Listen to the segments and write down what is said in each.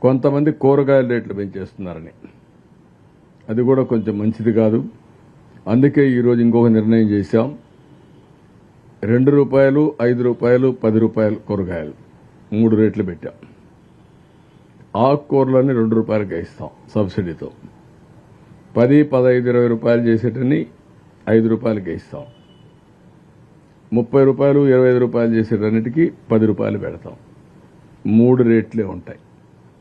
కొంతమంది కూరగాయల రేట్లు పెంచేస్తున్నారని, అది కూడా కొంచెం మంచిది కాదు. అందుకే ఈరోజు ఇంకొక నిర్ణయం చేశాం. ₹2, ₹5, ₹10 కూరగాయలు 3 రేట్లు పెట్టాం. ఆకుకూరలని ₹2కే ఇస్తాం సబ్సిడీతో. 10, 15, ₹20 చేసేటన్ని ₹5కే ఇస్తాం. ₹30, ₹25 చేసేటన్నిటికీ ₹10 పెడతాం. 3 రేట్లే ఉంటాయి.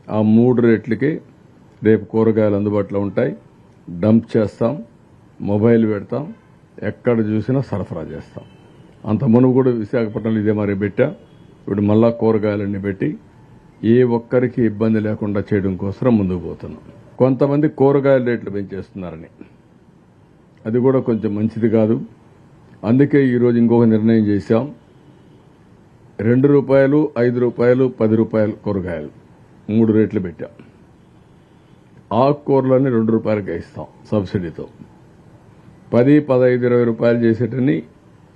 ఆ 3 రేట్లకి రేపు కూరగాయలు అందుబాటులో ఉంటాయి. డంప్ చేస్తాం, మొబైల్ పెడతాం, ఎక్కడ చూసినా సరఫరా చేస్తాం. అంత మునుపు కూడా విశాఖపట్నంలో ఇదే మరి పెట్టా. ఇప్పుడు మళ్ళా కూరగాయలన్నీ పెట్టి ఏ ఒక్కరికి ఇబ్బంది లేకుండా చేయడం కోసం ముందుకు పోతున్నాం. కొంతమంది కూరగాయల రేట్లు పెంచేస్తున్నారని, అది కూడా కొంచెం మంచిది కాదు. అందుకే ఈరోజు ఇంకొక నిర్ణయం చేశాం. ₹2, ₹5, ₹10 కూరగాయలు 3 రేట్లు పెట్టాం. ఆకుకూరలని ₹2కే ఇస్తాం సబ్సిడీతో. 10, 15, ₹20 చేసేటన్ని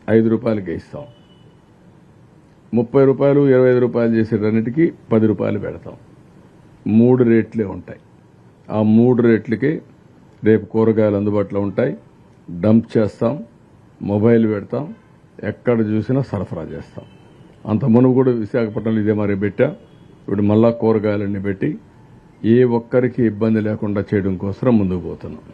₹5కే ఇస్తాం. ₹30, ₹25 చేసేటన్నిటికీ ₹10 పెడతాం. 3 రేట్లే ఉంటాయి. ఆ 3 రేట్లకి రేపు కూరగాయలు అందుబాటులో ఉంటాయి. డంప్ చేస్తాం, మొబైల్ పెడతాం, ఎక్కడ చూసినా సరఫరా చేస్తాం. అంత మునుపు కూడా విశాఖపట్నంలో ఇదే మరి పెట్టా. ఇప్పుడు మళ్ళా కూరగాయలన్నీ పెట్టి ఏ ఒక్కరికి ఇబ్బంది లేకుండా చేయడం కోసం ముందుకు పోతున్నాం.